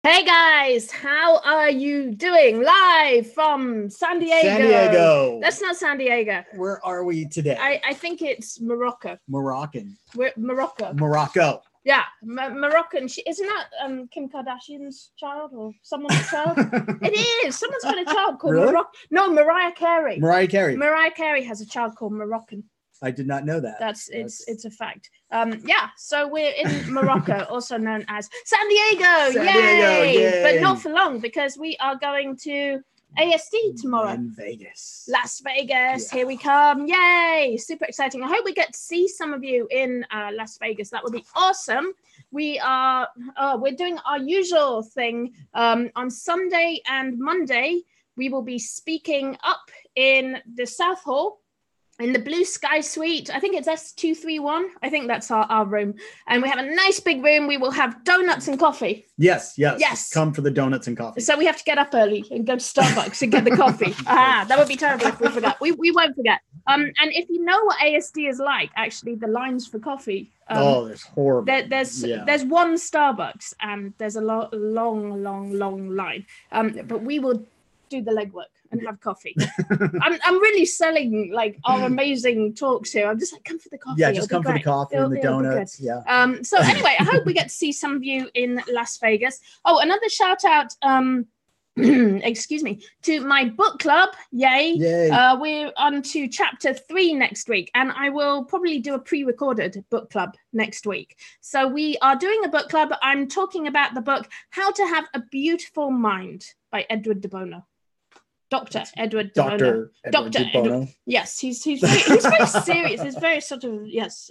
Hey guys, how are you doing? Live from San Diego. San Diego. That's not San Diego. Where are we today? I think it's Morocco. Moroccan. We're Morocco. Morocco. Yeah, Moroccan. Isn't that Kim Kardashian's child or someone's child? It is. Someone's got a child called Really? Morocco. No, Mariah Carey. Mariah Carey. Mariah Carey has a child called Moroccan. I did not know that. It's a fact. Yeah, so we're in Morocco, also known as San Diego. San Diego, yay. But not for long, because we are going to ASD tomorrow. In Vegas. Las Vegas, Yeah. Here we come. Yay, super exciting. I hope we get to see some of you in Las Vegas. That would be awesome. We're doing our usual thing on Sunday and Monday. We will be speaking up in the South Hall, in the Blue Sky Suite. I think it's S231. I think that's our room. And we have a nice big room. We will have donuts and coffee. Yes. Come for the donuts and coffee. So we have to get up early and go to Starbucks and get the coffee. That would be terrible if we forgot. We won't forget. And if you know what ASD is like, actually, the lines for coffee. There's horrible. There's one Starbucks and there's a long line. But we will do the legwork and have coffee. I'm really selling like our amazing talks here. I'm just like, come for the coffee. Yeah, just come for the coffee and the donuts. Yeah. So anyway, I hope we get to see some of you in Las Vegas. Oh, another shout out, excuse me, to my book club. Yay. We're on to chapter 3 next week, and I will probably do a pre-recorded book club next week. So we are doing a book club. I'm talking about the book How to Have a Beautiful Mind by Edward de Bono. Dr. Edward de Bono. Dr. Bono. Yes, he's very serious. He's very sort of, yes,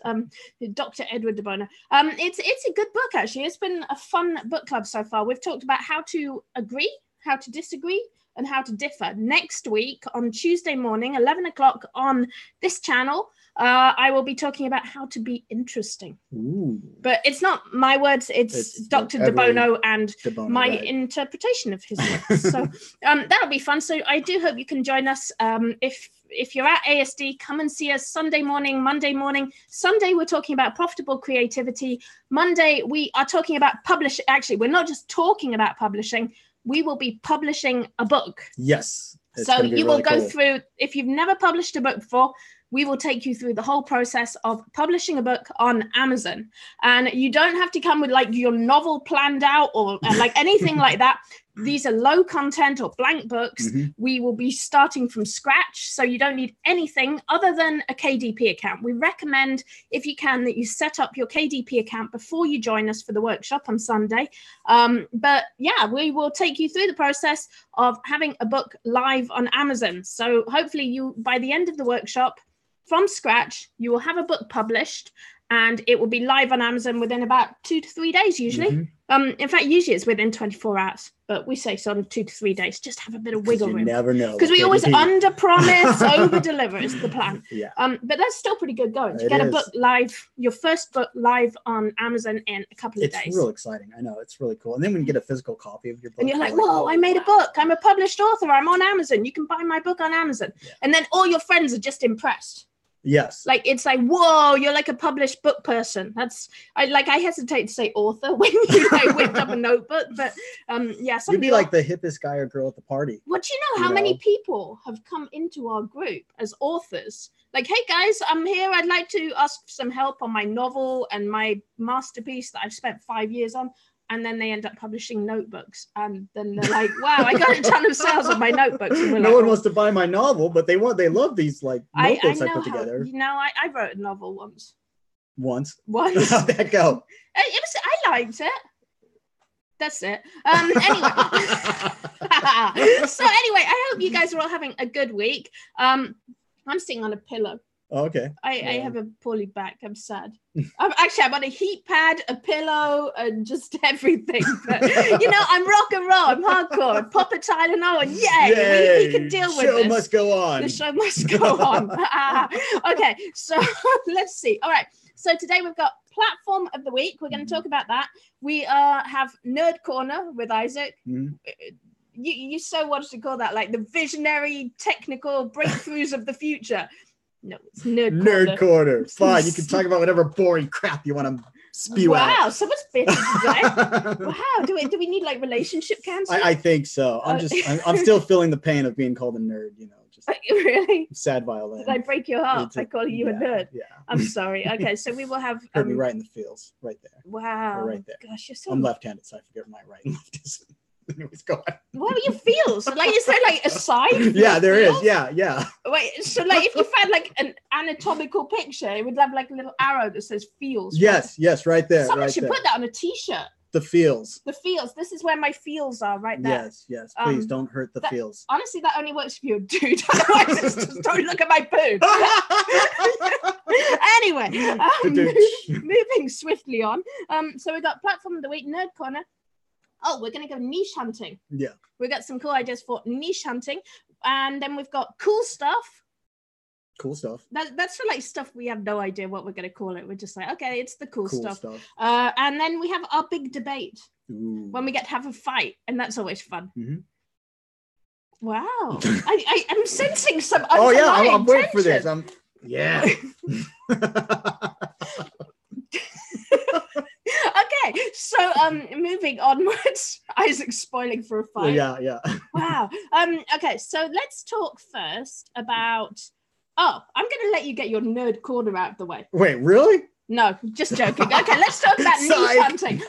Dr. Edward de Bono. It's a good book, actually. It's been a fun book club so far. We've talked about how to agree, how to disagree, and how to differ. Next week, on Tuesday morning, 11 o'clock on this channel, I will be talking about how to be interesting. Ooh. But it's not my words, it's Dr. de Bono and my right. interpretation of his words. So that'll be fun. So I do hope you can join us. If you're at ASD, come and see us Sunday morning, Monday morning. Sunday, we're talking about profitable creativity. Monday, we are talking about publishing. Actually, we're not just talking about publishing. We will be publishing a book. Yes. So you will go through, if you've never published a book before, we will take you through the whole process of publishing a book on Amazon. And you don't have to come with like your novel planned out or like anything like that. These are low content or blank books. Mm-hmm. We will be starting from scratch. So you don't need anything other than a KDP account. We recommend, if you can, that you set up your KDP account before you join us for the workshop on Sunday. But yeah, we will take you through the process of having a book live on Amazon. So hopefully you, by the end of the workshop, from scratch, you will have a book published and it will be live on Amazon within about 2 to 3 days, usually. Mm-hmm. In fact, usually it's within 24 hours, but we say sort of 2 to 3 days. Just have a bit of wiggle room. You never know. Because we always under-promise, over-deliver is the plan. Yeah. But that's still pretty good going. To get a book live, your first book live on Amazon in a couple of days. It's real exciting. I know. It's really cool. And then we can get a physical copy of your book. And you're like, whoa, I made a book. I'm a published author. I'm on Amazon. You can buy my book on Amazon. Yeah. And then all your friends are just impressed. Yes. Like, it's like, whoa, you're like a published book person. I hesitate to say author when you like whipped up a notebook, but yeah. You'd be like the hippest guy or girl at the party. Well, do you know how many people have come into our group as authors? Like, hey guys, I'm here. I'd like to ask for some help on my novel and my masterpiece that I've spent 5 years on. And then they end up publishing notebooks. And then they're like, wow, I got a ton of sales on my notebooks. And no one wants to buy my novel, but they love these like notebooks I put together. You know, I wrote a novel once. Once? How'd that go? I liked it. That's it. Anyway. So anyway, I hope you guys are all having a good week. I'm sitting on a pillow. Oh, okay. I have a poorly back. I'm sad. I'm on a heat pad, a pillow, and just everything. But, you know, I'm rock and roll. I'm hardcore. Pop a Tylenol, and yay. We can deal with this. The show must go on. The show must go on. Okay, so let's see. All right. So today we've got Platform of the Week. We're going to talk about that. We have Nerd Corner with Isaac. Mm-hmm. You so wanted to call that like the visionary technical breakthroughs of the future. No, it's Nerd Corner. Nerd Corner. Fine, you can talk about whatever boring crap you want to spew out. Wow, someone's bitter today. Wow, do we need like relationship counseling? I think so. I'm still feeling the pain of being called a nerd, you know. Just really sad violin. Did I break your heart by calling you a nerd? Yeah. I'm sorry. Okay, so we will have hurt me right in the feels, right there. Wow. Right there. Gosh, you're so. I'm left-handed, so I forget where my right and left is. Anyways, go on. What were your feels? Like, is there like a side? Yeah, there is. Yeah. Wait, so like if you found like an anatomical picture, it would have like a little arrow that says feels. Yes, right there. Someone right should there. put that on a t-shirt. The feels. The feels. This is where my feels are right there. Yes. Please don't hurt the feels. Honestly, that only works if you're a dude. Otherwise, it's just don't look at my poo. Anyway, moving swiftly on. So we got platform of the week, nerd corner. Oh, we're gonna go niche hunting. Yeah. We got some cool ideas for niche hunting, and then we've got cool stuff. Cool stuff. That's for like stuff we have no idea what we're going to call it. We're just like, okay, it's the cool stuff. And then we have our big debate. Ooh. When we get to have a fight, and that's always fun. Mm-hmm. Wow. I'm sensing some oh yeah, I'm waiting tension. for this. Yeah. Okay, so moving onwards. Isaac's spoiling for a fight. Yeah. Wow. Okay, so let's talk first about. Oh, I'm going to let you get your nerd corner out of the way. Wait, really? No, just joking. Okay, let's talk about niche hunting.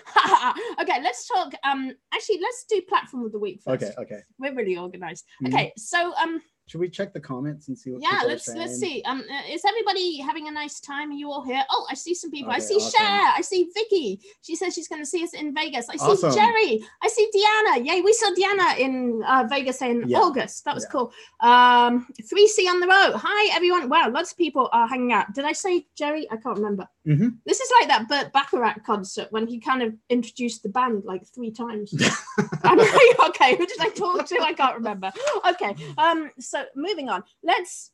Okay, let's talk. Actually, let's do platform of the week first. Okay. We're really organized. Okay, so should we check the comments and see what? Yeah, let's see. Is everybody having a nice time? Are you all here? Oh, I see some people. Okay, I see awesome. Cher. I see Vicky. She says she's going to see us in Vegas. I see Awesome. Jerry. I see Deanna. Yay, we saw Deanna in Vegas in August. That was cool. 3C on the road. Hi, everyone. Wow, lots of people are hanging out. Did I say Jerry? I can't remember. Mm-hmm. This is like that Burt Bacharach concert when he kind of introduced the band like 3 times. I'm like, okay, who did I talk to? I can't remember. Okay, so moving on.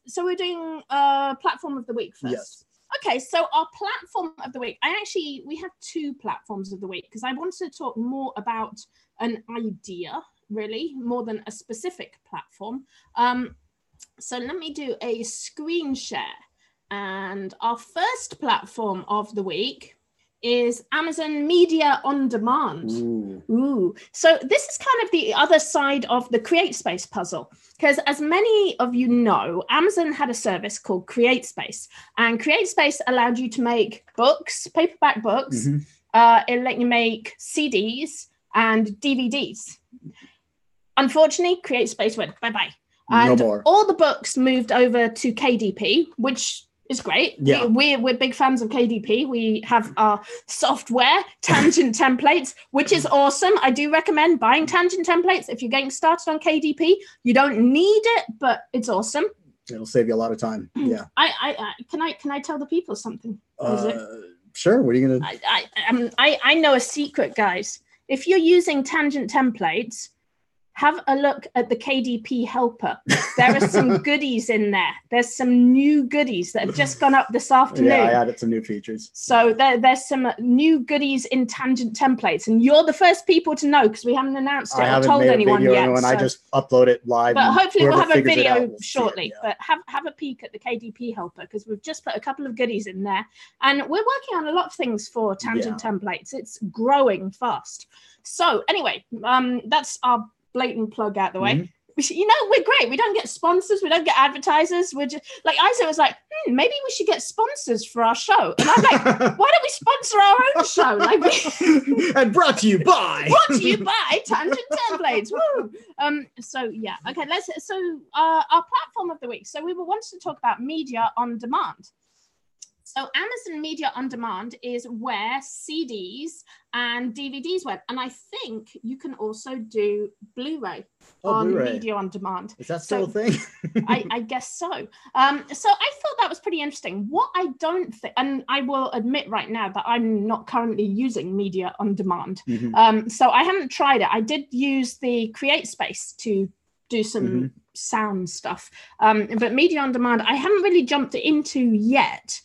So we're doing platform of the week first. Yes. Okay, so our platform of the week. We have 2 platforms of the week because I wanted to talk more about an idea, really, more than a specific platform. So let me do a screen share. And our first platform of the week is Amazon Media on Demand. Ooh. So this is kind of the other side of the CreateSpace puzzle. Because as many of you know, Amazon had a service called CreateSpace. And CreateSpace allowed you to make books, paperback books. Mm-hmm. It let you make CDs and DVDs. Unfortunately, CreateSpace went bye-bye. And no more. All the books moved over to KDP, which is great. Yeah. We're big fans of KDP. We have our software, tangent templates, which is awesome. I do recommend buying tangent templates if you're getting started on KDP. You don't need it, but it's awesome. It'll save you a lot of time. Yeah. Can I tell the people something? Sure. What are you gonna? I know a secret, guys. If you're using tangent templates, have a look at the KDP helper. There are some goodies in there. There's some new goodies that have just gone up this afternoon. Yeah, I added some new features. So there's some new goodies in tangent templates, and you're the first people to know because we haven't announced it or told anyone yet. I just upload it live. But hopefully we'll have a video shortly. Yeah. But have a peek at the KDP helper because we've just put a couple of goodies in there, and we're working on a lot of things for tangent templates. It's growing fast. So anyway, that's our blatant plug out the way. Mm-hmm. You know, we're great. We don't get sponsors. We don't get advertisers. We're just like Isaac was like, maybe we should get sponsors for our show. And I'm like, why don't we sponsor our own show? Like, and brought to you by Tangent Templates. Woo! So yeah, okay. So our platform of the week. So we were wanting to talk about media on demand. So Amazon Media on Demand is where CDs and DVDs went. And I think you can also do Blu-ray on Blu-ray. Media on Demand. Is that still a thing? I guess so. So I thought that was pretty interesting. What I don't think, and I will admit right now that I'm not currently using Media on Demand. Mm-hmm. So I haven't tried it. I did use the CreateSpace to do some sound stuff. But Media on Demand, I haven't really jumped into yet.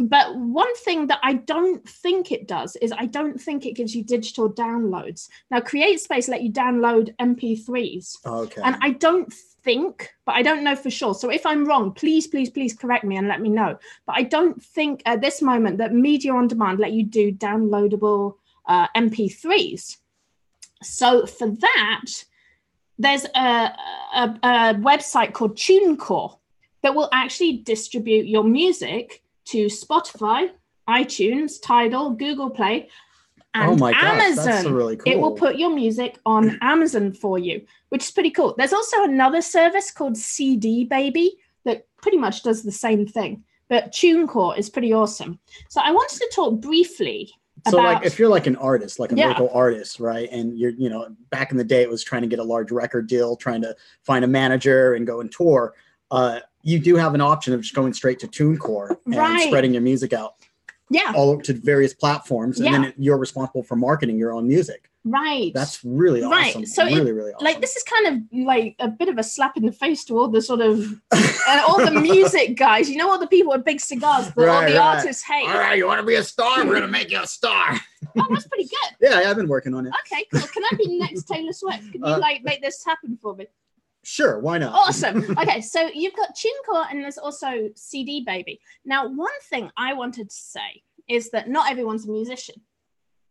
But one thing that I don't think it does is I don't think it gives you digital downloads. Now, CreateSpace let you download MP3s. Okay. And I don't think, but I don't know for sure. So if I'm wrong, please, please, please correct me and let me know. But I don't think at this moment that Media on Demand let you do downloadable MP3s. So for that, there's a website called Tunecore that will actually distribute your music to Spotify, iTunes, Tidal, Google Play, and Amazon. That's really cool. It will put your music on Amazon for you, which is pretty cool. There's also another service called CD Baby that pretty much does the same thing, but Tunecore is pretty awesome. So I wanted to talk briefly about, like, if you're like an artist, like a local artist, right? And you're, you know, back in the day, it was trying to get a large record deal, trying to find a manager and go and tour. You do have an option of just going straight to Tunecore and spreading your music out. Yeah. All to various platforms. And then you're responsible for marketing your own music. Right. That's really awesome. So really, really awesome. Like, this is kind of like a bit of a slap in the face to all the sort of, all the music guys, you know, all the people with big cigars that all the artists hate. All right, you want to be a star? We're going to make you a star. Oh, that's pretty good. Yeah, I've been working on it. Okay, cool. Can I be next Taylor Swift? Can you like make this happen for me? Sure, why not? Awesome. Okay, so you've got Tunecore and there's also CD Baby. Now, one thing I wanted to say is that not everyone's a musician.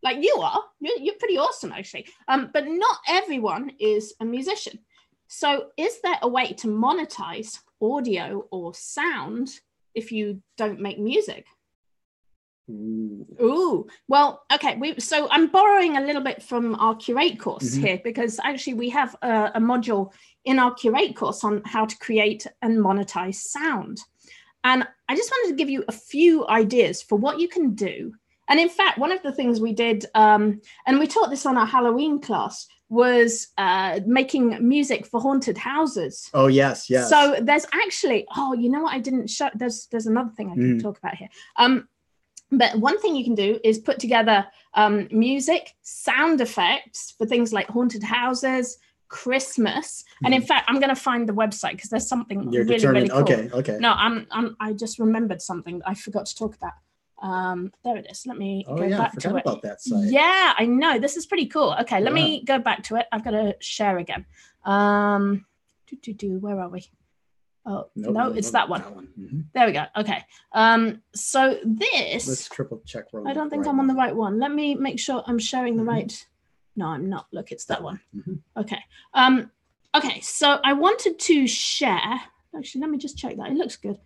Like you are. You're pretty awesome, actually. But not everyone is a musician. So is there a way to monetize audio or sound if you don't make music? Ooh. Well, okay. So I'm borrowing a little bit from our Curate course here, because actually we have a module in our Curate course on how to create and monetize sound. And I just wanted to give you a few ideas for what you can do. And in fact, one of the things we did, and we taught this on our Halloween class, was making music for haunted houses. Oh, yes, yes. So there's actually, you know what I didn't show? There's another thing I can talk about here. But one thing you can do is put together music, sound effects for things like haunted houses, Christmas. And in fact, I'm going to find the website because there's something really cool. Okay. No, I just remembered something I forgot to talk about. There it is. Let me go back to it. About that site. Yeah, I know. This is pretty cool. Okay, let me go back to it. I've got to share again. Where are we? Oh, no, it's that one. There we go. Okay. So this. Let's triple check. I don't think I'm on the right one. Let me make sure I'm sharing the right. No, I'm not. Look, it's that one. Okay. Okay. So I wanted to share. Actually, let me just check that. It looks good.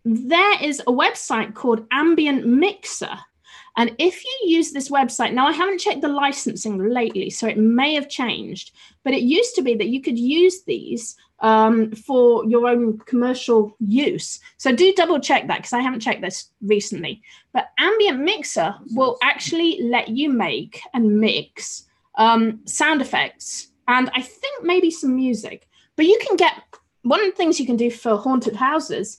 There is a website called Ambient Mixer. And if you use this website, now I haven't checked the licensing lately, so it may have changed, but it used to be that you could use these for your own commercial use. So do double check that because I haven't checked this recently. But Ambient Mixer will actually let you make and mix sound effects and I think maybe some music. But you can get, one of the things you can do for haunted houses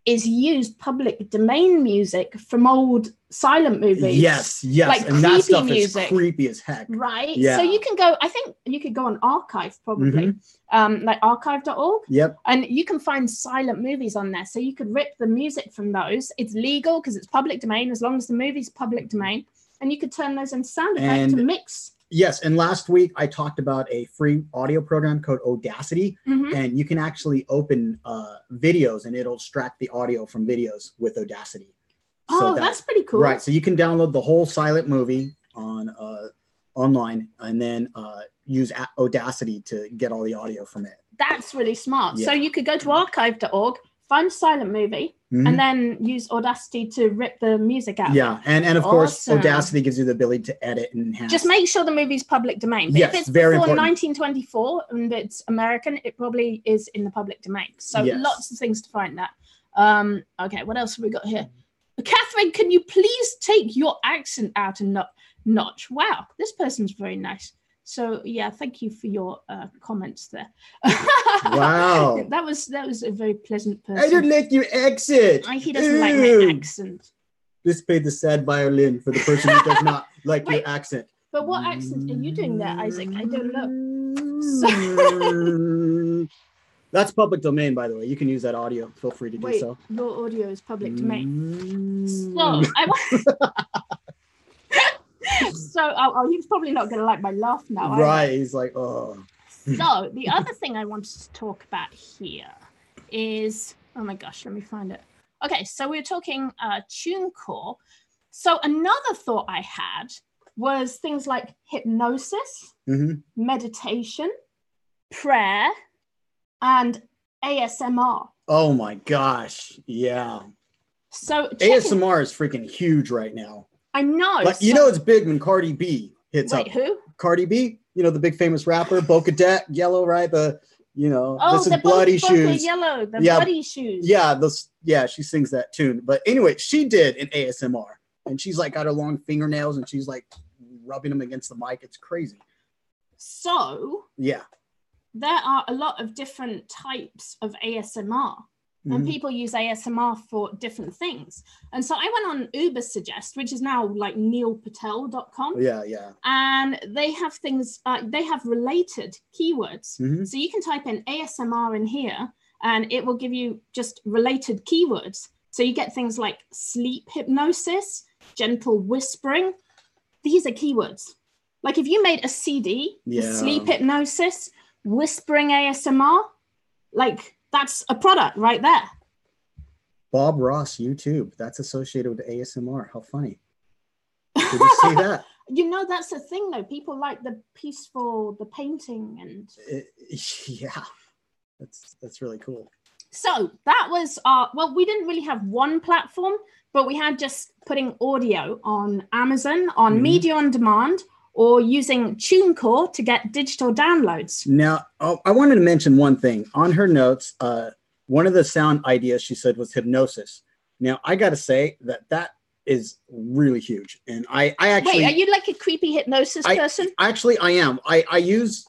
is use public domain music from old silent movies. Yes, like and that stuff music. Is creepy as heck. Right? Yeah. So you can go, I think you could go on Archive probably, like archive.org. Yep. And you can find silent movies on there. So you could rip the music from those. It's legal because it's public domain as long as the movie's public domain. And you could turn those into sound effects to mix. Yes, and last week I talked about a free audio program called Audacity, and you can actually open videos and it'll extract the audio from videos with Audacity. Oh, that's pretty cool. Right, so you can download the whole silent movie on online and then use Audacity to get all the audio from it. That's really smart. Yeah. So you could go to archive.org, find a silent movie, and then use Audacity to rip the music out. Yeah, and of course, Audacity gives you the ability to edit and enhance. Just make sure the movie's public domain. But yes, if it's very before important. 1924 and it's American, it probably is in the public domain. So lots of things to find that. Okay, what else have we got here? Catherine, can you please take your accent out a notch? Wow, this person's very nice. So yeah, thank you for your comments there. Wow, that was a very pleasant person. I don't like your accent. He doesn't like my accent. This played the sad violin for the person who does not like your accent. But what accent are you doing there, Isaac? I don't know. That's public domain, by the way. You can use that audio. Feel free to do so. Your audio is public domain. So I want. So he's probably not going to like my laugh now. Right. He's like, oh. So the other thing I wanted to talk about here is, oh my gosh, let me find it. Okay, so we were talking Tunecore. So another thought I had was things like hypnosis, meditation, prayer, and ASMR. Oh my gosh. Yeah. So ASMR is freaking huge right now. I know. Like, you know, it's big when Cardi B hits up. Wait, who? Cardi B, you know, the big famous rapper, Boca Deck, Yellow, right? The, you know, oh, this is Bloody Shoes. Yellow, the Bloody Shoes. Yeah, she sings that tune. But anyway, she did an ASMR, and she's like got her long fingernails, and she's like rubbing them against the mic. It's crazy. So yeah, there are a lot of different types of ASMR. And people use ASMR for different things. And so I went on Uber Suggest, which is now like neilpatel.com. Yeah. And they have things, they have related keywords. So you can type in ASMR in here and it will give you just related keywords. So you get things like sleep hypnosis, gentle whispering. These are keywords. Like if you made a CD, sleep hypnosis, whispering ASMR, like, that's a product right there. Bob Ross YouTube. That's associated with ASMR. How funny. Did you see that? You know, that's the thing, though. People like the peaceful, the painting, and yeah, that's really cool. So that was well, we didn't really have one platform, but we had just putting audio on Amazon, on Media on Demand, or using Tunecore to get digital downloads. Now, I wanted to mention one thing. On her notes, one of the sound ideas she said was hypnosis. Now, I got to say that is really huge. And I actually... Wait, are you like a creepy hypnosis person? Actually, I am. I use...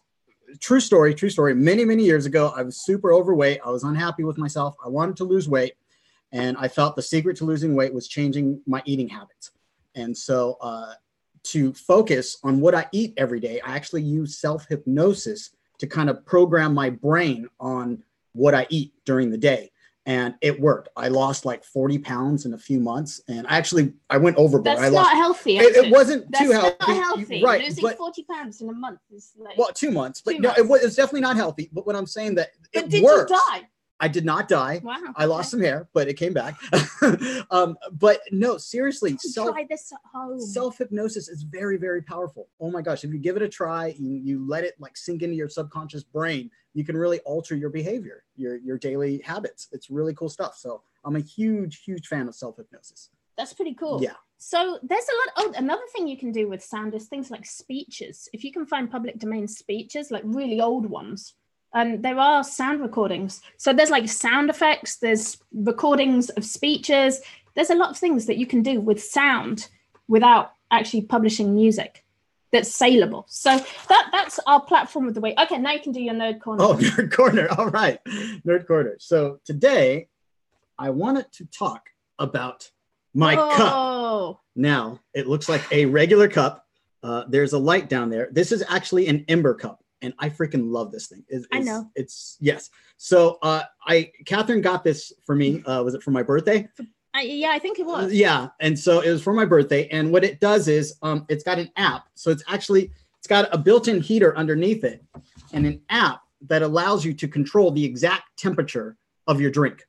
True story. Many, many years ago, I was super overweight. I was unhappy with myself. I wanted to lose weight. And I felt the secret to losing weight was changing my eating habits. And so... to focus on what I eat every day, I actually use self-hypnosis to kind of program my brain on what I eat during the day. And it worked. I lost like 40 pounds in a few months. And I went overboard. That's not healthy. It wasn't too healthy. That's not healthy. Right. Losing 40 pounds in a month is like... Well, 2 months. But no, it was definitely not healthy. But what I'm saying that it works. Did you die? I did not die. Wow. I lost some hair, but it came back. But no, seriously, try this at home. Self-hypnosis is very, very powerful. Oh my gosh. If you give it a try, you let it like sink into your subconscious brain, you can really alter your behavior, your daily habits. It's really cool stuff. So I'm a huge, huge fan of self-hypnosis. That's pretty cool. Yeah. So there's a lot. Oh, another thing you can do with sound is things like speeches. If you can find public domain speeches, like really old ones, and there are sound recordings. So there's like sound effects, there's recordings of speeches. There's a lot of things that you can do with sound without actually publishing music that's saleable. So that's our platform of the week. Okay, now you can do your Nerd Corner. Oh, Nerd Corner. All right. Nerd Corner. So today I wanted to talk about my cup. Now, it looks like a regular cup. There's a light down there. This is actually an Ember Cup. And I freaking love this thing. I know. It's yes. So Catherine got this for me. Was it for my birthday? Yeah, I think it was. Yeah. And so it was for my birthday. And what it does is it's got an app. So it's got a built-in heater underneath it and an app that allows you to control the exact temperature of your drink.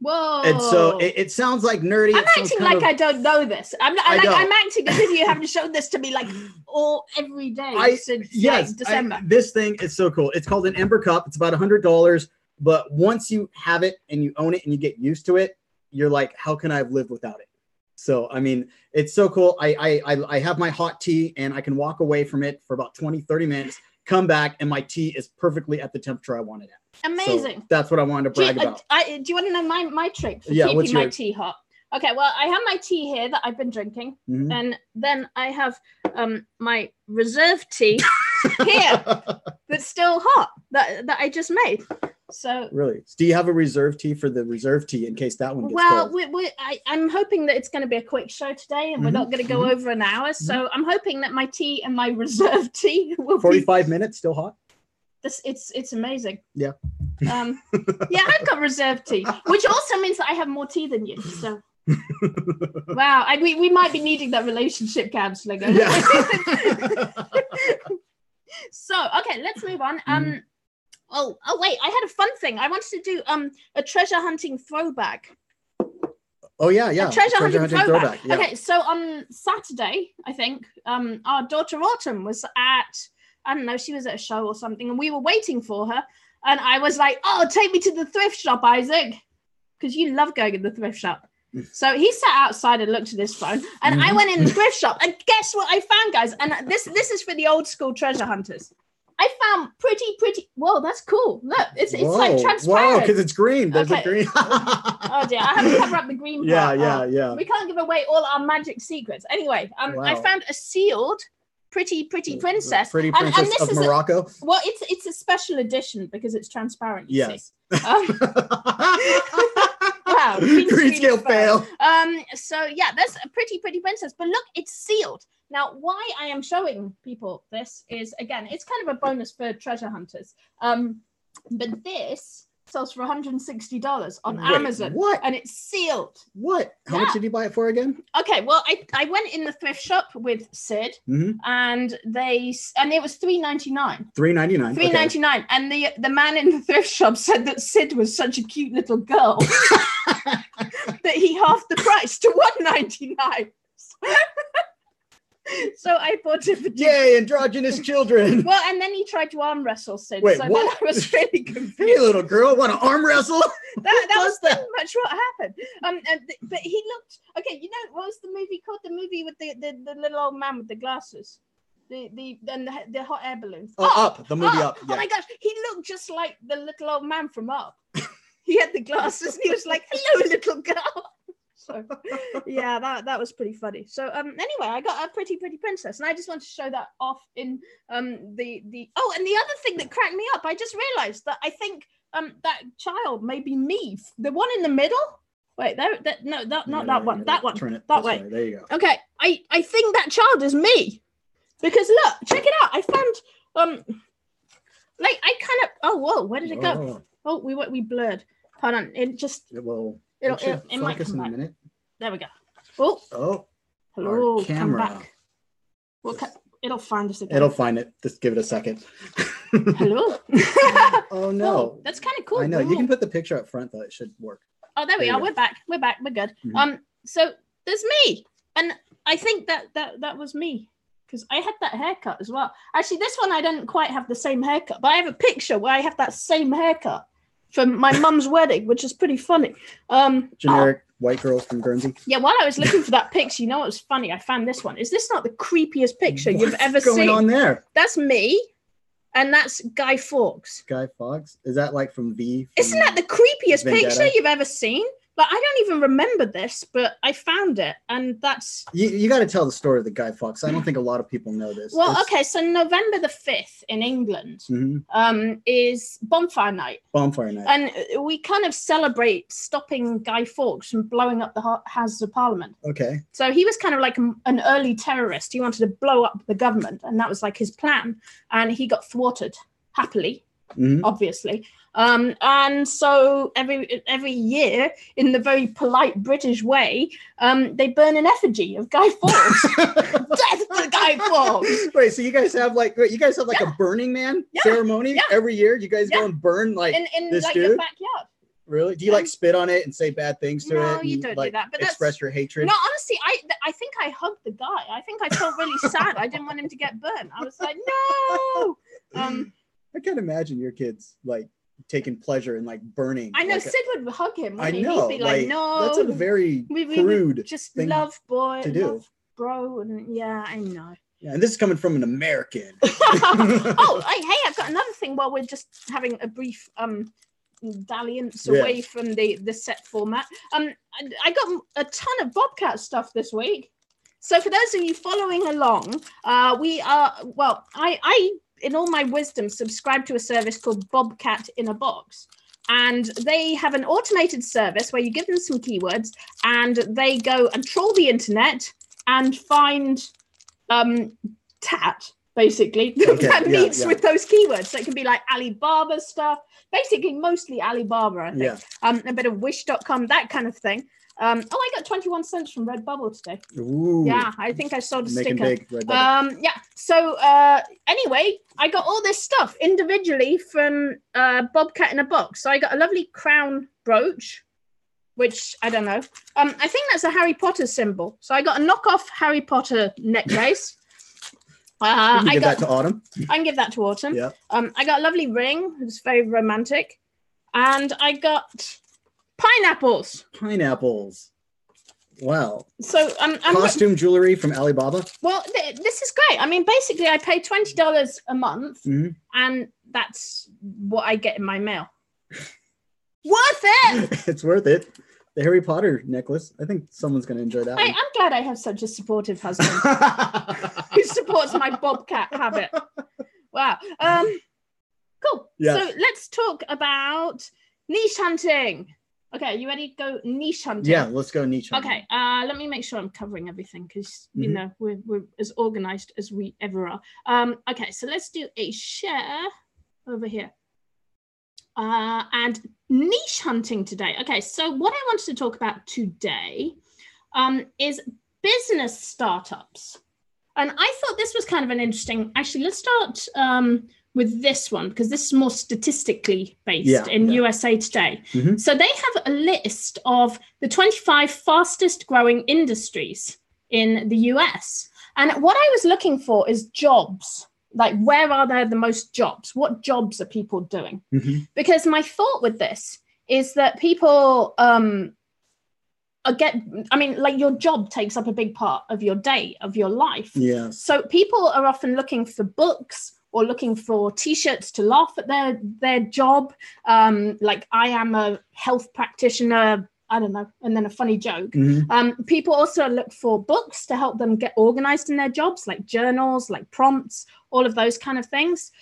Whoa. And so it sounds like nerdy. I'm acting like I don't know this. I'm acting as if you haven't shown this to me like every day since December. This thing is so cool. It's called an Ember Cup. It's about $100. But once you have it and you own it and you get used to it, you're like, how can I have lived without it? So, I mean, it's so cool. I have my hot tea and I can walk away from it for about 20, 30 minutes, come back, and my tea is perfectly at the temperature I want it at. Amazing. So that's what I wanted to brag about. Do you want to know my trick for keeping my tea hot? Okay, well, I have my tea here that I've been drinking. And then I have my reserve tea here that's still hot that I just made. So really, do you have a reserve tea for the reserve tea in case that one gets cold? Well, I'm hoping that it's going to be a quick show today, and we're not going to go over an hour. So I'm hoping that my tea and my reserve tea will 45 minutes still hot. it's amazing. Yeah. Yeah, I've got reserved teeth, which also means that I have more teeth than you. So, wow, we might be needing that relationship counseling. Yeah. So, okay, let's move on. Oh, wait, I had a fun thing. I wanted to do a treasure hunting throwback. Oh yeah. A treasure hunting throwback. Yeah. Okay, so on Saturday, I think, our daughter Autumn was at, I don't know, she was at a show or something, and we were waiting for her. And I was like, oh, take me to the thrift shop, Isaac, because you love going in the thrift shop. So he sat outside and looked at his phone, and I went in the thrift shop, and guess what I found, guys? And this is for the old school treasure hunters. I found pretty. Whoa, that's cool. Look, it's like transparent. Wow, because it's green. There's a green. Oh dear, I have to cover up the green part. Yeah. We can't give away all our magic secrets. Anyway, I found a sealed pretty princess. Pretty princess and this of is Morocco. Well, it's a special edition because it's transparent. Yes. Wow. Green scale fail. So yeah, that's a pretty princess. But look, it's sealed. Now, why I am showing people this is, again, it's kind of a bonus for treasure hunters. But this sells for $160 on Amazon. What? And it's sealed. What? How much did you buy it for again? Okay, well, I went in the thrift shop with Sid, and it was $3.99. $3.99. $3.99, and the man in the thrift shop said that Sid was such a cute little girl that he halved the price to $1.99. So I bought it for Yay, androgynous children. Well, and then he tried to arm wrestle Sid. Wait, so what? Then I was really confused. Hey, little girl, want to arm wrestle? That was pretty much what happened. But he looked okay. You know what was the movie called? The movie with the little old man with the glasses, the hot air balloon. Up, the movie Up. Yeah. Oh my gosh, he looked just like the little old man from Up. He had the glasses, and he was like, "Hello, little girl." So, yeah, that was pretty funny. So anyway, I got a pretty princess, and I just want to show that off in the oh, and the other thing that cracked me up, I just realized that I think that child may be me, the one in the middle. Wait, not that one, that one. Turn it that way. There you go. Okay, I think that child is me, because look, check it out. I found like I kind of whoa, where did it go? Oh, we blurred. Hold on, it just it might come back. Minute. There we go. Oh, hello, camera. Come back. It'll find us again. It'll find it. Just give it a second. Hello. Oh no, oh, that's kind of cool. I know. You can put the picture up front though. It should work. Oh, there we are. We're back. We're good. So there's me, and I think that was me, because I had that haircut as well. Actually, this one I don't quite have the same haircut, but I have a picture where I have that same haircut from my mum's wedding, which is pretty funny. Generic white girl from Guernsey. Yeah, while I was looking for that picture, you know what was funny? I found this one. Is this not the creepiest picture you've ever seen? What's going on there? That's me, and that's Guy Fawkes. Guy Fawkes? Is that like from V? Isn't that the creepiest picture you've ever seen? But I don't even remember this, but I found it, and that's... You got to tell the story of the Guy Fawkes. I don't think a lot of people know this. Well, okay, so November the 5th in England is Bonfire Night. Bonfire Night. And we kind of celebrate stopping Guy Fawkes from blowing up the Houses of Parliament. Okay. So he was kind of like an early terrorist. He wanted to blow up the government, and that was like his plan. And he got thwarted, happily, obviously. And so every year, in the very polite British way, they burn an effigy of Guy Fawkes. Death to Guy Fawkes. Wait, so you guys have like a Burning Man ceremony every year? You guys go and burn like in this like dude? Your backyard. Really? Do you like spit on it and say bad things to it? No, you don't do that. But express your hatred. No, honestly, I think I hugged the guy. I think I felt really sad. I didn't want him to get burned. I was like, no. I can't imagine your kids like taking pleasure in like burning. I know, like Sid would hug him. I know. He'd be like, no. That's a very crude just thing love boy to do. Love bro, and yeah, I know. Yeah, and this is coming from an American. Oh, hey, I've got another thing while we're just having a brief dalliance away from the set format. I got a ton of Bobcat stuff this week. So for those of you following along, we are, well, I in all my wisdom, subscribe to a service called Bobcat in a Box. And they have an automated service where you give them some keywords and they go and troll the internet and find tat, basically, that meets with those keywords. So it can be like Alibaba stuff, basically mostly Alibaba, I think. A bit of wish.com, that kind of thing. I got 21 cents from Redbubble today. Ooh, yeah, I think I sold a sticker. Big, so anyway, I got all this stuff individually from Bobcat in a Box. So I got a lovely crown brooch, which I don't know. I think that's a Harry Potter symbol. So I got a knockoff Harry Potter necklace. I can give that to Autumn. I can give that to Autumn. Yeah. I got a lovely ring. It's very romantic. And I got pineapples. Wow. So costume jewelry from Alibaba. Well, this is great. I mean, basically, I pay $20 a month, and that's what I get in my mail. Worth it. It's worth it. The Harry Potter necklace. I think someone's going to enjoy that. I'm glad I have such a supportive husband who supports my bobcat habit. Wow. Cool. Yeah. So let's talk about niche hunting. Okay, you ready to go niche hunting? Yeah, let's go niche hunting. Okay, let me make sure I'm covering everything because, you know, we're as organized as we ever are. Okay, so let's do a share over here. And niche hunting today. Okay, so what I wanted to talk about today is business startups. And I thought this was kind of an interesting, actually, let's start with this one, because this is more statistically based in USA Today. So they have a list of the 25 fastest growing industries in the US. And what I was looking for is jobs. Like, where are there the most jobs? What jobs are people doing? Because my thought with this is that people like your job takes up a big part of your day, of your life. Yeah. So people are often looking for books or looking for T-shirts to laugh at their job. Like, I am a health practitioner, I don't know, and then a funny joke. People also look for books to help them get organized in their jobs, like journals, like prompts, all of those kind of things.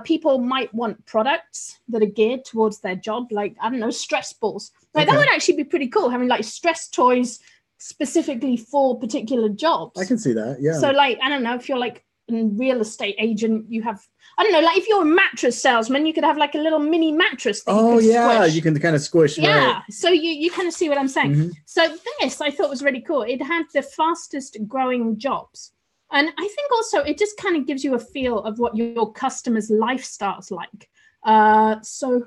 People might want products that are geared towards their job, like, I don't know, stress balls. Like, that would actually be pretty cool, having like stress toys specifically for particular jobs. I can see that, yeah. So, like, I don't know, if you're like a real estate agent, you have, I don't know, like if you're a mattress salesman, you could have like a little mini mattress that squish. You can kind of squish. Yeah, right. So you kind of see what I'm saying. So this I thought was really cool. It had the fastest growing jobs. And I think also it just kind of gives you a feel of what your customers' lifestyle's like. So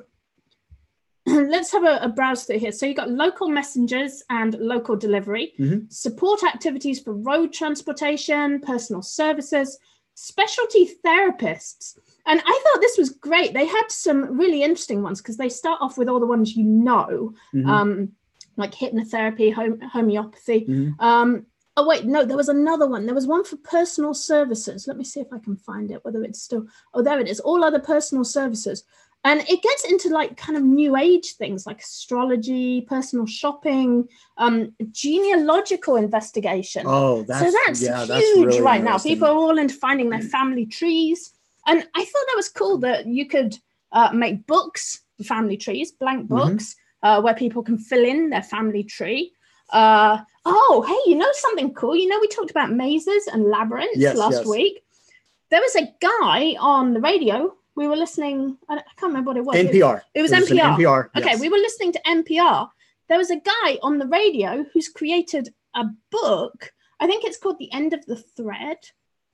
let's have a browse through here. So you got local messengers and local delivery, support activities for road transportation, personal services, specialty therapists. And I thought this was great. They had some really interesting ones because they start off with all the ones you know, like hypnotherapy, homeopathy. Oh, wait, no, there was another one. There was one for personal services. Let me see if I can find it, whether it's still, oh, there it is. All other personal services. And it gets into like kind of new age things like astrology, personal shopping, genealogical investigation. Oh, that's huge really right now. People are all into finding their family trees. And I thought that was cool that you could make books, family trees, blank books, where people can fill in their family tree. Oh, hey, you know something cool? You know, we talked about mazes and labyrinths last week. There was a guy on the radio. We were listening. I can't remember what it was. NPR. It was NPR. NPR. Okay, we were listening to NPR. There was a guy on the radio who's created a book. I think it's called The End of the Thread.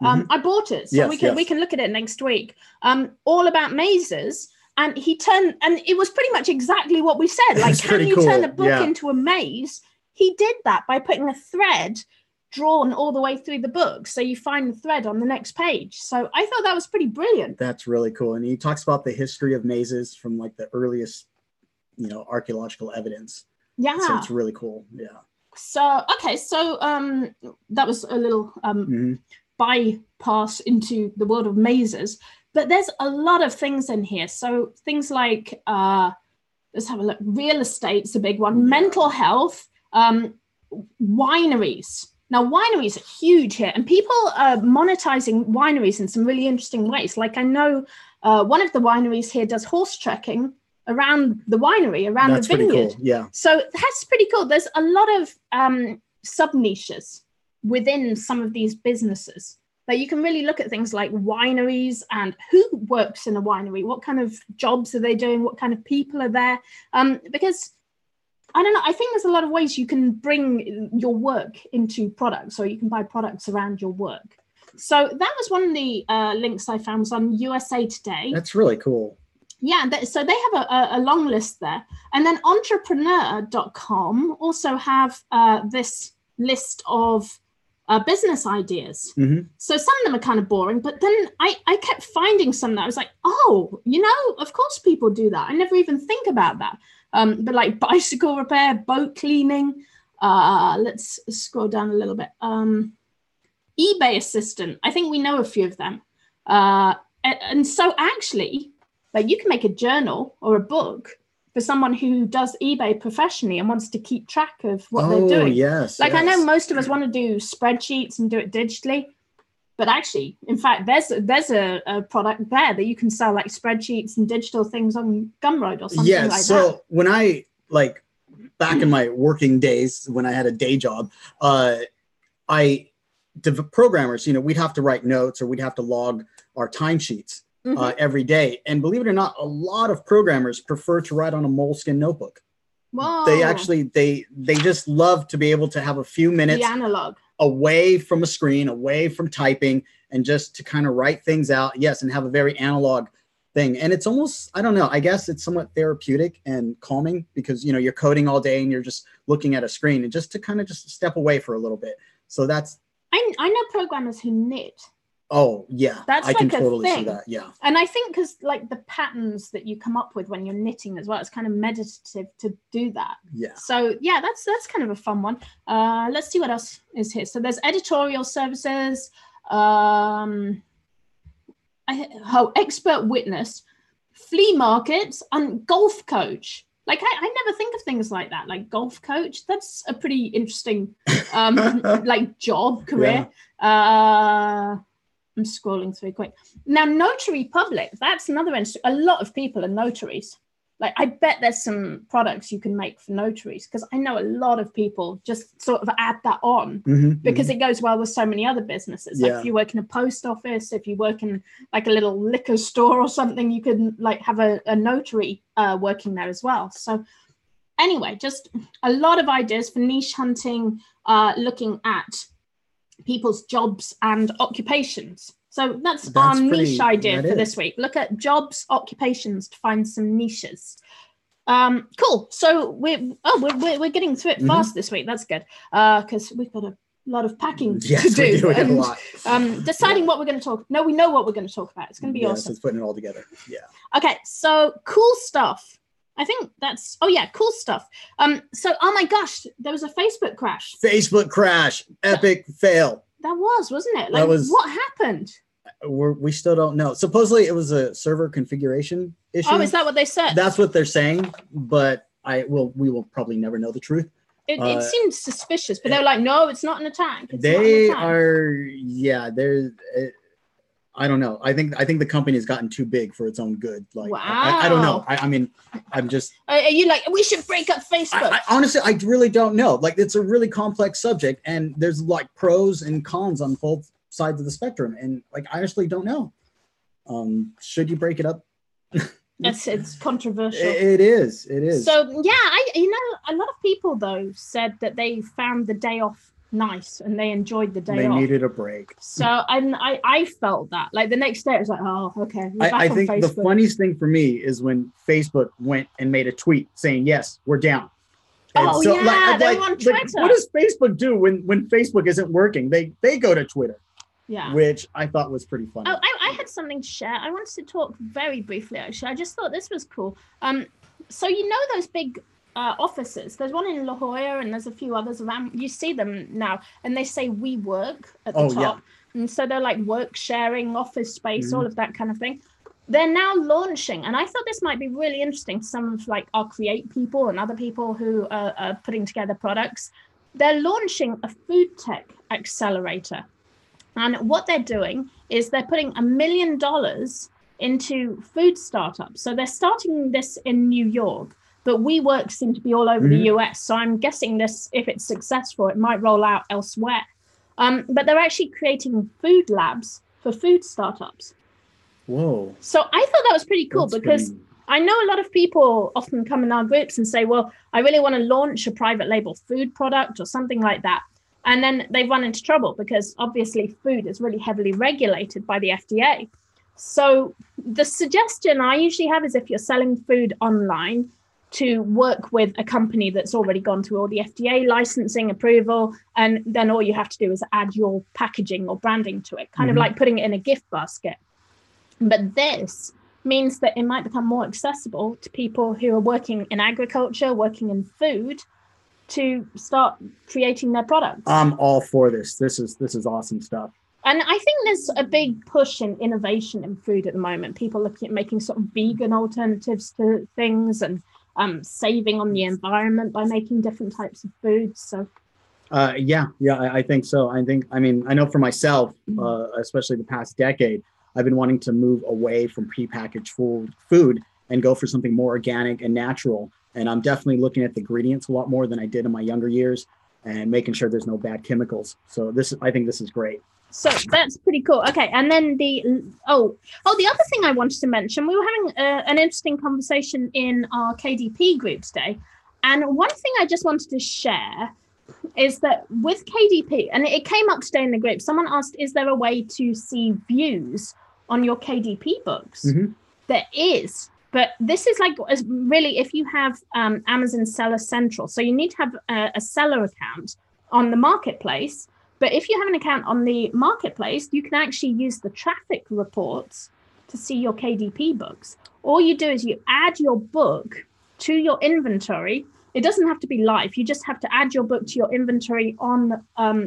I bought it, so we can look at it next week. All about mazes. And it was pretty much exactly what we said. Like, can you turn a book into a maze? He did that by putting a thread drawn all the way through the book. So you find the thread on the next page. So I thought that was pretty brilliant. That's really cool. And he talks about the history of mazes from like the earliest, archaeological evidence. Yeah. So it's really cool. Yeah. So, okay. So that was a little bypass into the world of mazes. But there's a lot of things in here. So things like, let's have a look. Real estate's a big one. Mental health. Wineries. Now, wineries are huge here, and people are monetizing wineries in some really interesting ways. Like, I know one of the wineries here does horse trekking around the winery, around the vineyard. Pretty cool. Yeah. So that's pretty cool. There's a lot of sub niches within some of these businesses. Like you can really look at things like wineries and who works in a winery, what kind of jobs are they doing, what kind of people are there, because I don't know, I think there's a lot of ways you can bring your work into products, or you can buy products around your work. So that was one of the links I found was on USA Today. That's really cool. Yeah, so they have a long list there. And then entrepreneur.com also have this list of business ideas. Mm-hmm. So some of them are kind of boring, but then I kept finding some that I was like, oh, of course people do that. I never even think about that. But like bicycle repair, boat cleaning. Let's scroll down a little bit. eBay assistant. I think we know a few of them. And so actually, like you can make a journal or a book for someone who does eBay professionally and wants to keep track of what they're doing. Yes. Like I know most of us want to do spreadsheets and do it digitally, but actually, in fact, there's a product there that you can sell like spreadsheets and digital things on Gumroad or something like that. So when I back in my working days when I had a day job, programmers, we'd have to write notes or we'd have to log our timesheets. Every day. And believe it or not, a lot of programmers prefer to write on a Moleskine notebook. Whoa. They just love to be able to have a few minutes analog away from a screen, away from typing, and just to kind of write things out. Yes. And have a very analog thing. And it's almost, I don't know, I guess it's somewhat therapeutic and calming because, you're coding all day and you're just looking at a screen, and just to kind of just step away for a little bit. So that's, I know programmers who knit. Oh yeah, that's I can like totally a thing. see that. Yeah, and I think because like the patterns that you come up with when you're knitting as well, it's kind of meditative to do that. Yeah. So yeah, that's kind of a fun one. Let's see what else is here. So there's editorial services, expert witness, flea markets, and golf coach. Like I never think of things like that. Like golf coach, that's a pretty interesting like job career. Yeah. I'm scrolling through quick. Now, notary public, that's another interesting. A lot of people are notaries. Like, I bet there's some products you can make for notaries because I know a lot of people just sort of add that on because it goes well with so many other businesses. Like if you work in a post office, if you work in like a little liquor store or something, you can like have a notary working there as well. So anyway, just a lot of ideas for niche hunting, looking at people's jobs and occupations. So that's our niche idea for this week. Look at jobs, occupations to find some niches. Cool. So we're getting through it fast this week. That's good because we've got a lot of packing to do. We do. We have a lot. Deciding what we're going to talk. No, we know what we're going to talk about. It's going to be awesome. It's putting it all together. Yeah. Okay. So cool stuff. I think that's, cool stuff. So, oh my gosh, there was a Facebook crash. Epic fail. That wasn't it? Like, what happened? We still don't know. Supposedly it was a server configuration issue. Oh, is that what they said? That's what they're saying, but we will probably never know the truth. It seemed suspicious, but they were like, no, it's not an attack. I don't know. I think the company has gotten too big for its own good. Like, wow. I don't know. I mean, I'm just. Are you like, we should break up Facebook? Honestly, I really don't know. Like, it's a really complex subject, and there's like pros and cons on both sides of the spectrum, and like, I honestly don't know. Should you break it up? It's controversial. It is. So yeah, a lot of people though said that they found the day off nice and they enjoyed the day off. They needed a break. So I felt that like the next day it was like, oh, okay. I think the funniest thing for me is when Facebook went and made a tweet saying, yes, we're down. And so, they're on Twitter. Like, what does Facebook do when Facebook isn't working? They go to Twitter. Yeah. Which I thought was pretty funny. Oh, I had something to share. I wanted to talk very briefly, actually. I just thought this was cool. So those big offices, there's one in La Jolla and there's a few others around. You see them now and they say we work at the top. Yeah. And so they're like work sharing, office space, all of that kind of thing. They're now launching, and I thought this might be really interesting to some of like our create people and other people who are putting together products. They're launching a food tech accelerator. And what they're doing is they're putting $1 million into food startups. So they're starting this in New York, but WeWork seem to be all over the US. So I'm guessing this, if it's successful, it might roll out elsewhere. But they're actually creating food labs for food startups. Whoa. So I thought that was pretty cool because I know a lot of people often come in our groups and say, well, I really want to launch a private label food product or something like that. And then they run into trouble because obviously food is really heavily regulated by the FDA. So the suggestion I usually have is if you're selling food online, to work with a company that's already gone through all the FDA licensing approval. And then all you have to do is add your packaging or branding to it, kind of like putting it in a gift basket. But this means that it might become more accessible to people who are working in agriculture, working in food, to start creating their products. I'm all for this. This is awesome stuff. And I think there's a big push in innovation in food at the moment. People looking at making sort of vegan alternatives to things and saving on the environment by making different types of foods. So I think so. I know for myself, especially the past decade, I've been wanting to move away from prepackaged food and go for something more organic and natural. And I'm definitely looking at the ingredients a lot more than I did in my younger years and making sure there's no bad chemicals. So I think this is great. So that's pretty cool. Okay. And then the other thing I wanted to mention, we were having an interesting conversation in our KDP group today. And one thing I just wanted to share is that with KDP, and it came up today in the group, someone asked, is there a way to see views on your KDP books? There is. But this is like really if you have Amazon Seller Central. So you need to have a seller account on the marketplace. But if you have an account on the marketplace, you can actually use the traffic reports to see your KDP books. All you do is you add your book to your inventory. It doesn't have to be live. You just have to add your book to your inventory on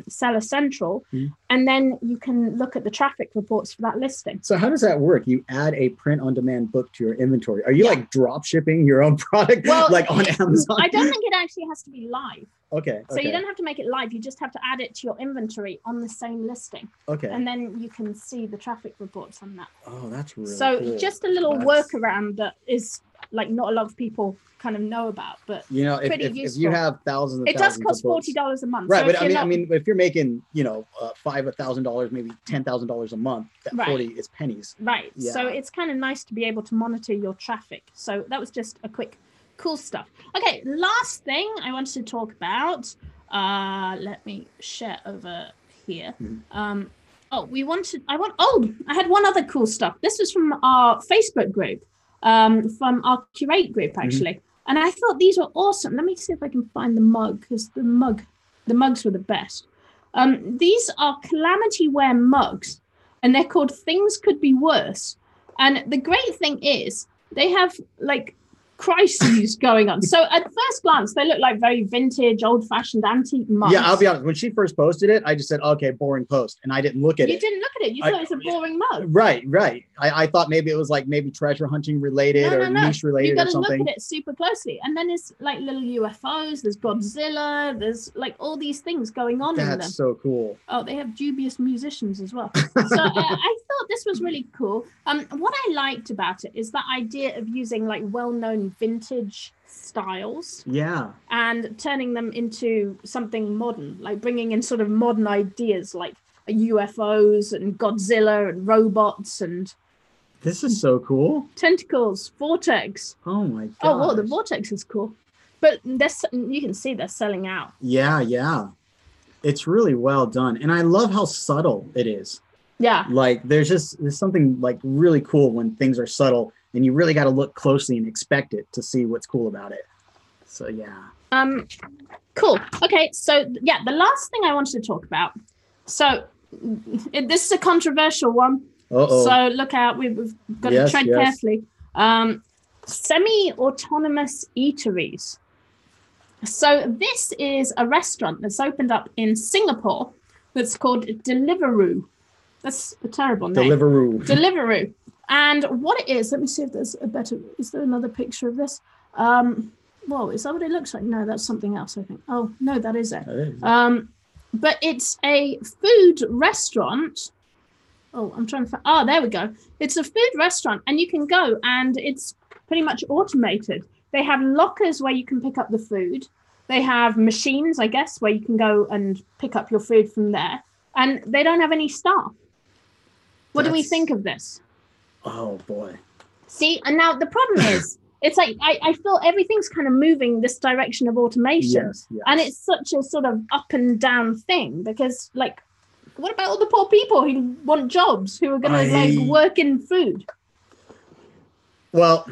Seller Central, and then you can look at the traffic reports for that listing. So how does that work? You add a print-on-demand book to your inventory. Are you like drop shipping your own product like on Amazon? I don't think it actually has to be live. Okay. So you don't have to make it live. You just have to add it to your inventory on the same listing. Okay. And then you can see the traffic reports on that. Oh, that's really cool. Just a little workaround that is like not a lot of people kind of know about, but if you have thousands, it does cost $40 a month, right? So but I mean, if you're making $5,000, maybe $10,000 a month, that 40 is pennies, right? Yeah. So it's kind of nice to be able to monitor your traffic. So that was just a quick, cool stuff. Okay, last thing I wanted to talk about. Let me share over here. I had one other cool stuff. This was from our Facebook group, from our Curate group actually. And I thought these were awesome. Let me see if I can find the mug, because the mugs were the best. These are Calamity Wear mugs, and they're called Things Could Be Worse. And the great thing is they have like crises going on. So at first glance, they look like very vintage, old-fashioned, antique mugs. Yeah, I'll be honest. When she first posted it, I just said, okay, boring post. And I didn't look at it. You didn't look at it. You thought it was a boring mug. Right. I thought maybe it was like maybe treasure hunting related or niche related or something. You got to look at it super closely. And then there's like little UFOs, there's Godzilla, there's like all these things going on in them. That's so cool. Oh, they have dubious musicians as well. So I thought this was really cool. What I liked about it is that idea of using like well-known vintage styles and turning them into something modern, like bringing in sort of modern ideas like UFOs and Godzilla and robots. And this is so cool. Tentacles, vortex. Oh my god. Oh well, the vortex is cool, but you can see they're selling out. Yeah, it's really well done, and I love how subtle it is. Yeah, like there's something like really cool when things are subtle. And you really got to look closely and expect it to see what's cool about it. So, yeah. Cool. Okay. So, the last thing I wanted to talk about. So, this is a controversial one. Uh-oh. So, look out. We've got to tread carefully. Semi-autonomous eateries. So, this is a restaurant that's opened up in Singapore that's called Deliveroo. That's a terrible name. Deliveroo. And what it is, let me see if there's is there another picture of this? Whoa, is that what it looks like? No, that's something else, I think. Oh, no, that is it. But it's a food restaurant. Oh, I'm trying to there we go. It's a food restaurant, and you can go, and it's pretty much automated. They have lockers where you can pick up the food. They have machines, I guess, where you can go and pick up your food from there. and they don't have any staff. What do we think of this? Oh boy. See, and now the problem is, it's like I feel everything's kind of moving this direction of automation. Yes. And it's such a sort of up and down thing, because like, what about all the poor people who want jobs, who are going to like work in food? Well,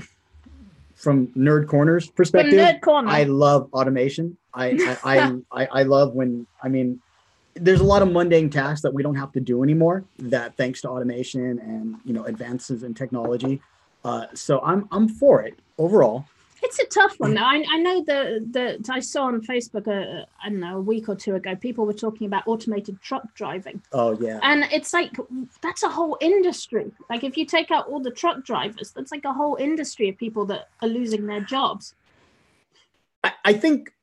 from Nerd Corner's perspective, I love automation. I love when, I mean, there's a lot of mundane tasks that we don't have to do anymore, that thanks to automation and, you know, advances in technology. So I'm for it overall. It's a tough one. I know that I saw on Facebook, I don't know, a week or two ago, people were talking about automated truck driving. Oh, yeah. And it's like, that's a whole industry. Like, if you take out all the truck drivers, that's like a whole industry of people that are losing their jobs. I think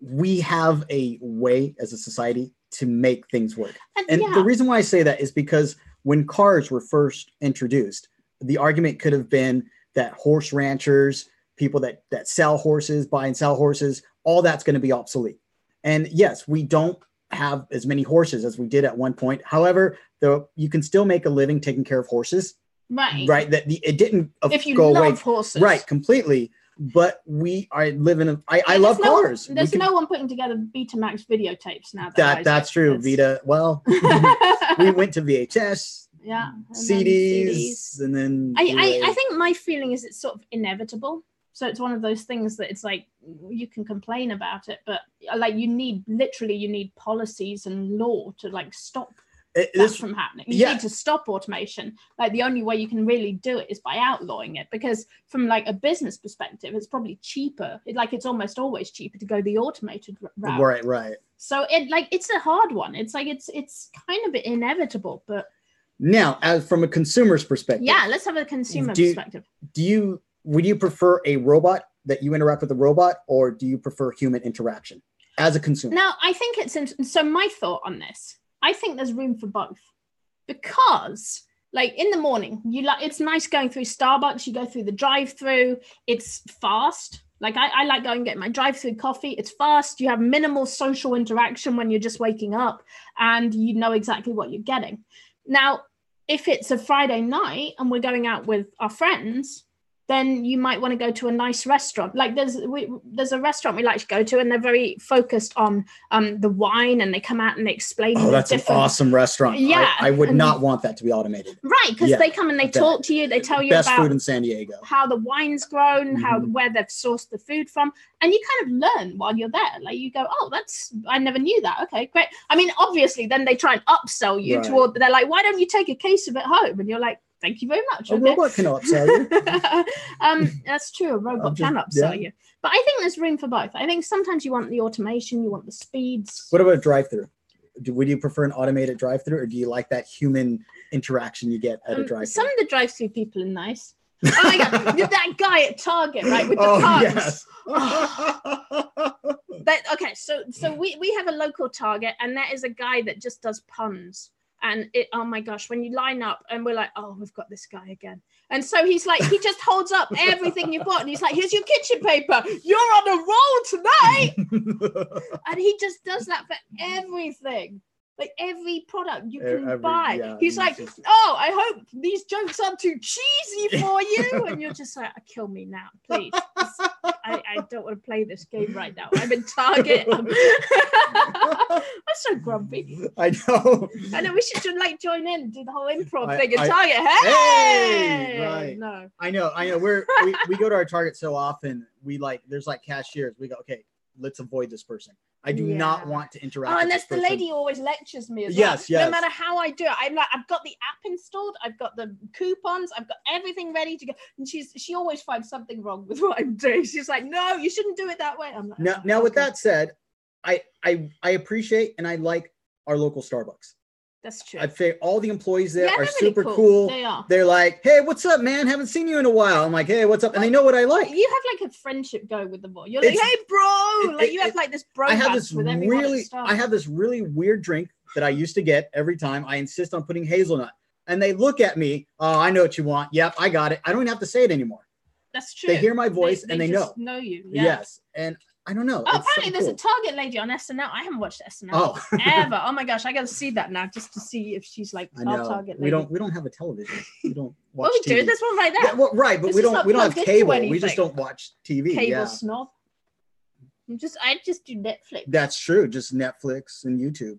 we have a way as a society to make things work. And the reason why I say that is because when cars were first introduced, the argument could have been that horse ranchers, people that sell horses, buy and sell horses, all that's going to be obsolete. And yes, we don't have as many horses as we did at one point. However, though, you can still make a living taking care of horses. Right. That it didn't if you go love away. Horses. Right, completely. But we are living I love cars. There's no one putting together Betamax videotapes now. That's true. Vita. Well, we went to VHS. Yeah. CDs, and then I think my feeling is it's sort of inevitable. So it's one of those things that it's like, you can complain about it, but like you need policies and law to like stop that from happening. You need to stop automation. Like the only way you can really do it is by outlawing it, because from like a business perspective, it's probably cheaper. It's almost always cheaper to go the automated route. Right. So it's a hard one. It's like it's kind of inevitable, but now as from a consumer's perspective. Yeah, let's have a consumer perspective. Would you prefer a robot that you interact with a robot, or do you prefer human interaction as a consumer? Now, I think so my thought on this, I think there's room for both, because like in the morning, it's nice going through Starbucks, you go through the drive-through, it's fast. Like I like going and getting my drive-through coffee. It's fast. You have minimal social interaction when you're just waking up, and you know exactly what you're getting. Now, if it's a Friday night and we're going out with our friends, then you might want to go to a nice restaurant. Like there's a restaurant we like to go to, and they're very focused on the wine, and they come out and they explain. Oh, that's an awesome restaurant. Yeah, I would not want that to be automated. Right, because they come and they talk to you. They tell you best about food in San Diego, how the wine's grown, where they've sourced the food from, and you kind of learn while you're there. Like you go, oh, I never knew that. Okay, great. I mean, obviously, then they try and upsell you toward. They're like, why don't you take a case of it home? And you're like, thank you very much. A robot can upsell you. That's true. A robot can upsell you. But I think there's room for both. I think sometimes you want the automation, you want the speeds. What about drive-through? Would you prefer an automated drive-through, or do you like that human interaction you get at a drive-through? Some of the drive-through people are nice. Oh my God, that guy at Target, right, with the puns. Yes. Okay, so we have a local Target, and there is a guy that just does puns. And oh my gosh, when you line up and we're like, oh, we've got this guy again. And so he's like, he just holds up everything you've got. And he's like, here's your kitchen paper. You're on a roll tonight. And he just does that for everything. Like every product you can buy. Yeah, he's like, oh, I hope these jokes aren't too cheesy for you. And you're just like, kill me now, please. I don't want to play this game right now. I'm in Target. I'm so grumpy. I know. We should join in and do the whole improv thing in Target. Hey! Right. No. I know. We go to our Target so often. There's like cashiers. We go, okay, let's avoid this person. I do not want to interact with this person. And that's the lady who always lectures me as well. Yes. No matter how I do it, I'm like, I've got the app installed, I've got the coupons, I've got everything ready to go. And she always finds something wrong with what I'm doing. She's like, no, you shouldn't do it that way. I'm like, now with that said, I appreciate and I like our local Starbucks. That's true. I'd say all the employees there are super really cool. They are. They're like, hey, what's up, man? Haven't seen you in a while. I'm like, hey, what's up? And they know what I like. You have like a friendship go with the boy. You're like, hey, bro. You have like this bromance with everyone at Starbucks. I have this really weird drink that I used to get every time. I insist on putting hazelnut. And they look at me. Oh, I know what you want. Yep, I got it. I don't even have to say it anymore. That's true. They hear my voice and they know you. Yes. And I don't know. Oh, apparently there's a Target lady on SNL. I haven't watched SNL ever. Oh my gosh, I got to see that now just to see if she's like our Target lady. We don't have a television. We don't watch well, we TV. do. There's one right there. Yeah, well, right, but we don't have cable. We just don't watch TV. Cable snob. I just do Netflix. That's true. Just Netflix and YouTube.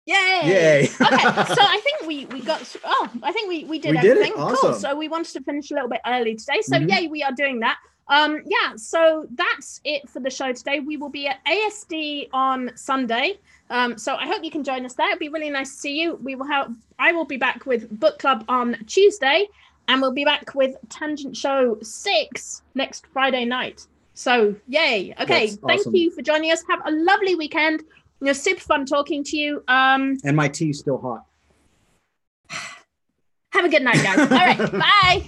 Yay! Okay, so I think we got. Oh, I think we did everything. Awesome. Cool. So we wanted to finish a little bit early today. So yay, we are doing that. Yeah. So that's it for the show today. We will be at ASD on Sunday. So I hope you can join us there. It'd be really nice to see you. I will be back with Book Club on Tuesday, and we'll be back with Tangent Show 6 next Friday night. So yay! Okay, thank you for joining us. Have a lovely weekend. It was super fun talking to you. And my tea's still hot. Have a good night, guys. All right, bye.